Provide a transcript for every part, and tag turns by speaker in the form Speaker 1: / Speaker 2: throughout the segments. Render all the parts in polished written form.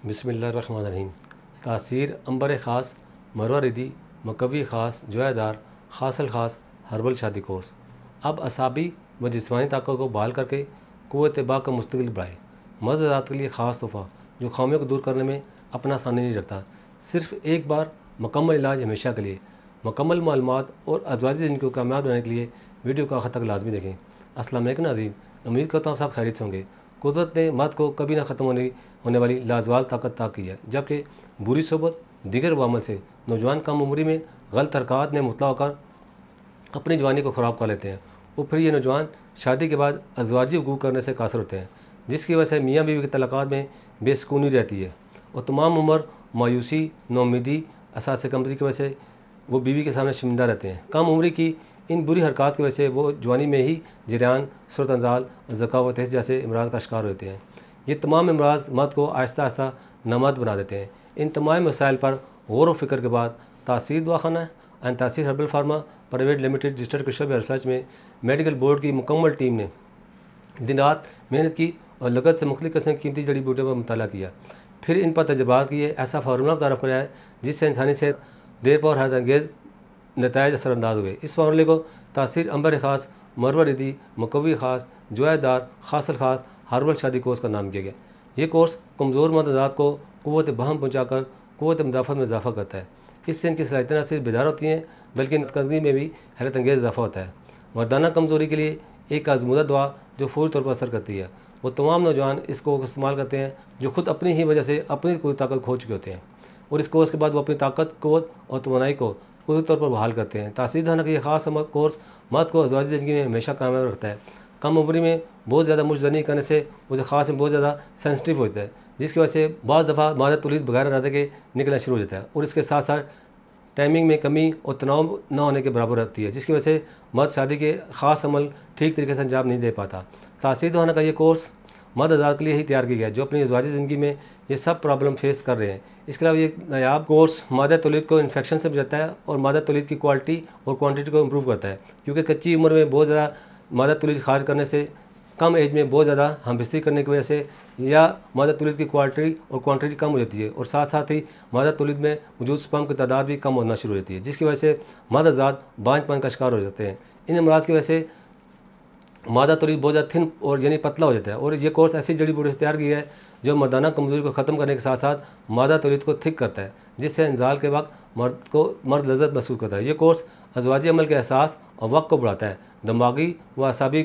Speaker 1: बिस्मिल्लाहिर्रहमानिर्रहीम। तासीर अंबर ख़ास, मरवा रिदी, मकवी ख़ास, जोयादार, खासल ख़ास, हर्बल शादी कोर्स। अब असाबी व जिस्मानी ताकत को बहाल करके क़ुव्वत बा का मुस्तकिल बढ़ाए। मर्द ज़ात के लिए ख़ास तोहफ़ा जो खामियों को दूर करने में अपना सानी नहीं रखता। सिर्फ़ एक बार मुकम्मल इलाज हमेशा के लिए। मुकम्मल मालूमात और अज़वाजी ज़िंदगी को कामयाब बनाने के लिए वीडियो को आखिर तक लाजमी देखें। अस्सलाम वालेकुम नाज़रीन, उम्मीद करता हूँ सब खैरियत से होंगे। कुदरत ने मर्द को कभी ना ख़त्म होने वाली लाजवाब ताकत अता की है, जबकि बुरी सोबत दीगर अवामल से नौजवान कम उम्री में गलत हरकत में मुतला होकर अपनी जवानी को ख़राब कर लेते हैं और फिर ये नौजवान शादी के बाद अज़वाजी हुकूक करने से कासर होते हैं, जिसकी वजह से मियाँ बीवी के तलाक़ात में बेसुकूनी रहती है और तमाम उम्र मायूसी, नौमीदी, एहसास कमतरी की वजह से वो बीवी के सामने शर्मिंदा रहते हैं। कम उम्री की इन बुरी हरकत की वजह से वो जवानी में ही जरियान, सूरत अंजाल, ज़कावत जैसे अमराज का शिकार होते हैं। ये तमाम अमराज मर्द को आहिस्ता आहिस्ता नामर्द बना देते हैं। इन तमाम मसाइल पर गौर व फिक्र के बाद तासीर दवाखाना एंड तासीर herbal pharma private limited registered के शोबे रिसर्च में मेडिकल बोर्ड की मुकम्मल टीम ने दिन रात मेहनत की और लगत से मुख्तलिफ़ किस्म की कीमती जड़ी बूटियों पर मुताला किया, फिर इन पर तजर्बात किए, ऐसा फार्मूला मुतारफ़ कराया जिससे इंसानी सेहत देर पर हैरत अंगेज़ नताइज असरअंदाज हुए। इस फार्मूले को तासीर अंबर ख़ास, मरवा रिदी, मकवी ख़ास, जोयादार, खासल ख़ास, हर्बल शादी कोर्स का नाम किया गया। ये कोर्स कमज़ोर मर्द ज़ात को क़ुव्वत बहम पहुँचाकर क़ुव्वत मुदाफ़त में इजाफ़ा करता है। इससे इनकी सलाहियतें न सिर्फ बेदार होती हैं बल्कि इनकी में भी हैरत अंगेज़ इजाफ़ा होता है। मर्दाना कमज़ोरी के लिए एक आज़मूदा दवा जो फ़ौरी तौर पर असर करती है। वो तमाम नौजवान इसको इस्तेमाल करते हैं जो ख़ुद अपनी ही वजह से अपनी कोई ताकत खो चुके होते हैं और इस कोर्स के बाद वो अपनी ताकत, क़ुव्वत और तवानाई को पूरी तौर पर बहाल करते हैं। तासीर दाना का यह ख़ास कोर्स मर्द को अज़वाजी ज़िंदगी में हमेशा कामयाब रखता है। कम उम्र में बहुत ज़्यादा मुशजनी करने से उसे ख़ास में बहुत ज़्यादा सेंसिटिव होता है, जिसकी वजह से बाज़ दफ़ा मादा तौलीद बगैर इरादे के निकलना शुरू हो जाता है और इसके साथ साथ टाइमिंग में कमी और तनाव न होने के बराबर रहती है, जिसकी वजह से मर्द शादी के ख़ास अमल ठीक तरीके से अंजाम नहीं दे पाता। तासीर दवाना का ये कोर्स मर्द हज़रात के लिए ही तैयार किया गया जो अपनी अज़वाजी ज़िंदगी में ये सब प्रॉब्लम फेस कर रहे हैं। इसके अलावा ये नायाब कोर्स मादा तौलीद को इन्फेक्शन से बचाता है और मादा तौलीद की क्वालिटी और क्वांटिटी को इम्प्रूव करता है, क्योंकि कच्ची उम्र में बहुत ज़्यादा मादा तौलीद खारिज करने से, कम एज में बहुत ज़्यादा हमबिस्तरी करने की वजह से या मादा तौलीद की क्वालिटी और क्वांटिटी कम हो जाती है और साथ साथ ही मादा तौलीद में मौजूद स्पर्म की तादाद भी कम होना शुरू हो जाती है, जिसकी वजह से मर्द हज़रात बांझपन का शिकार हो जाते हैं। इन अमराज की वजह से मादा तौलीद बहुत ज़्यादा थिन और यानी पतला हो जाता है और ये कोर्स ऐसी जड़ी बूटी से तैयार किया है जो मर्दाना कमज़ोरी को ख़त्म करने के साथ साथ मादा तौलीद को थिक करता है, जिससे इंजाल के वक्त मर्द लज़्ज़त महसूस करता है। ये कोर्स अज़वाजी अमल के एहसास और वक्त को बढ़ाता है। दिमागी व असाबी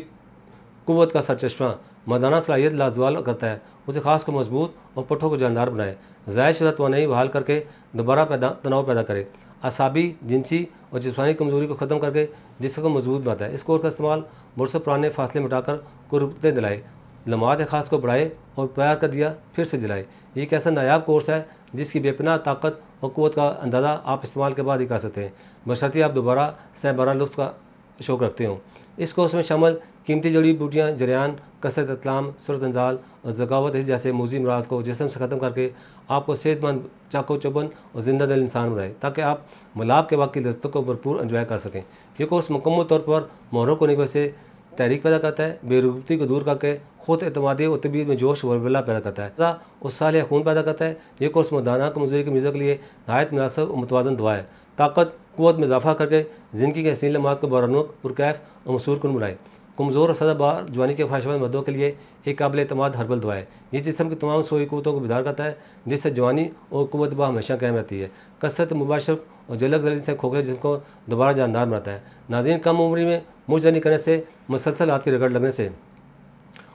Speaker 1: क़ुव्वत का सरचश्मा मर्दाना सलाहियत लाजवाल करता है, उसे ख़ास को मजबूत और पुट्ठों को जानदार बनाए, ज़ायद शुदा तवानाई बहाल करके दोबारा तनाव पैदा करे, असाबी, जिनसी और जिस्मानी कमज़ोरी को ख़त्म करके जिस्म को मजबूत बनाता है। इस कोर्स का इस्तेमाल बरसों पुराने फासले मिटाकर कुर्बतें दिलाए, लम्हात ख़ास को बढ़ाए और प्यार का दिया फिर से जलाए। ये एक ऐसा नायाब कोर्स है जिसकी बेपनाह ताकत और क़ुव्वत का अंदाज़ा आप इस्तेमाल के बाद ही कर सकते हैं, बशर्ते आप दोबारा सहबारा लुत्फ़ का शौक़ रखते हो। इस कोर्स में शामिल कीमती जड़ी बूटियाँ जरियान, कसरत, इतलाम, सूरत अंजाल और ज़कावत जैसे मूज़ी अमराज को जिस्म से ख़त्म करके आपको सेहतमंद, चाको चौबंद और ज़िंदा दिल इंसान बनाए, ताकि आप मलाप के वक्त की लज़्ज़तों को भरपूर एंजॉय कर सकें। ये कोर्स मुकम्मल तौर पर मोहरक होने की वजह से तहरीक पैदा करता है, बेरुगती को दूर करके खुद एतमादी और तबीयत में जोश वरबला पैदा करता है और साल या खून पैदा करता है। ये कोर्स मर्दाना कमज़ोरी की मरीज़ों के लिए नहायत मुनासिब और मुतवाज़न दवा है, ताकत क़ुव्वत में इजाफ़ा करके ज़िंदगी के हसीन लम्हात को बरनूक, पुरकैफ और मसूर कुन बनाए। कमज़ोर और सदाबहार जवानी के ख्वाहिशमंद मर्दों के लिए एक काबिल एतमाद हर्बल दवा है। ये जिस्म की तमाम सोई क़ुव्वतों को बेदार करता है, जिससे जवानी और क़ुव्वत बा हमेशा कायम रहती है। कसरत मुबाशर और जलक जलील से खोखले जिसम को दोबारा जानदार बनाता है। नाज़रीन, कम उम्री में मुशजनी करने से, मुसलसल हाथ की रगड़ लगने से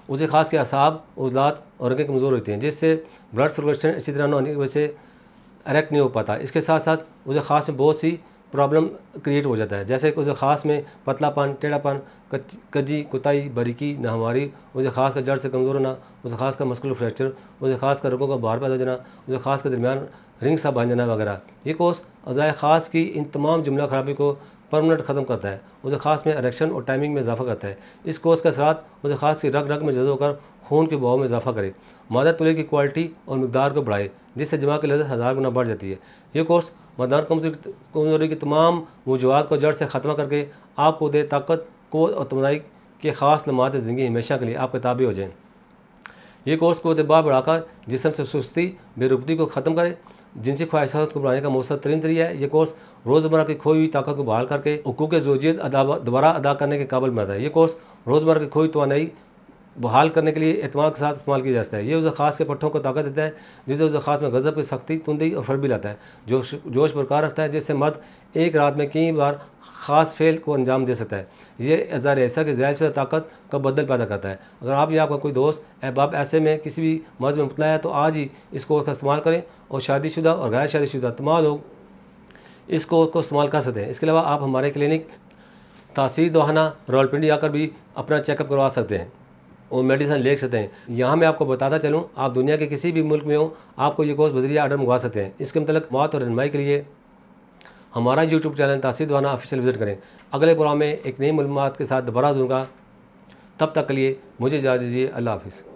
Speaker 1: उसे ख़ास के असाब, उज़लात और रगें कमज़ोर होती हैं, जिससे ब्लड सर्कुलेशन अच्छी तरह न होने की वजह से इरेक्ट नहीं हो पाता। इसके साथ साथ उसे ख़ास में बहुत सी प्रॉब्लम क्रिएट हो जाता है, जैसे उसे ख़ास में पतलापन, टेढ़ापन, कजी, कुताई, बारीकी, नाहमारी, उसे ख़ास का जड़ से कमज़ोर होना, उसे ख़ास का मस्कुलर फ्रैक्चर, उसे ख़ास का रगों का बाहर पैदा हो जाना, उसे ख़ास के दरमियान रिंग सा बांध जाना वगैरह। ये कोर्स अज़ाए ख़ास की इन तमाम जुमला खराबी को परमानेंट ख़त्म करता है, उसे ख़ास में इरेक्शन और टाइमिंग में इजाफ़ा करता है। इस कोर्स का असरात उसे ख़ास की रग रग में जज़ब होकर खून के बहाव में इजाफ़ा करे, मादा तौलीद की क्वालिटी और मकदार को बढ़ाए, जिससे जमा की लज़्ज़त 1000 गुना बढ़ जाती है। ये कोर्स मर्दाना कमज़ोरी की तमाम वजूहात को जड़ से ख़त्म करके आपको दे ताकत, क़ुव्वत और तवानाई के ख़ास लम्हात ज़िंदगी हमेशा के लिए आपके ताबे हो जाएँ। ये कोर्स क़ुव्वत बाह बढ़ाकर जिस्म से सुस्ती बेरुखी को ख़त्म करे, जिनसी ख्वाहिशात को बढ़ाने का मौसर तरीन जरिया है। ये कोर्स रोज़मर्रा की खोई हुई ताकत को बहाल करके हुकूक ज़ौजियत दोबारा अदा करने के काबिल बनाता है। ये कोर्स रोज़मर्रा की खोई तवानाई बहाल करने के लिए एतमाद के साथ इस्तेमाल किया जाता है। ये उस ख़ास के पट्टों को ताकत देता है जिससे उस ख़ास में गज़ब की सख्ती, तुंदी और फर्क भी लाता है, जो जोश बरकरार रखता है, जिससे मर्द एक रात में कई बार ख़ास फेल को अंजाम दे सकता है। ये इज़हार ऐसा कि ज़ाहिर से ताकत का बदल पैदा करता है। अगर आप या आपका कोई दोस्त अहबाब ऐसे में किसी भी मर्ज़ में मुब्तला है तो आज ही इस कोर्स का इस्तेमाल करें और शादीशुदा और गैर शादीशुदा तमाम लोग इस कोर्स को इस्तेमाल कर सकते हैं। इसके अलावा आप हमारे क्लिनिक तासीर दवाखाना रावलपिंडी आकर भी अपना चेकअप करवा सकते हैं और मेडिसिन ले सकते हैं। यहाँ मैं आपको बताता चलूँ, आप दुनिया के किसी भी मुल्क में हो, आपको ये कोर्स बज़रिया आर्डर मंगवा सकते हैं। इसके मतलब बात और रहनुमाई के लिए हमारा यूट्यूब चैनल तासीर दवाखाना ऑफिशियल विजिट करें। अगले प्रोग्राम में एक नई मालूमात के साथ दोबारा दूँगा। तब तक के लिए मुझे इजाज़त दीजिए। अल्लाह हाफ़िज़।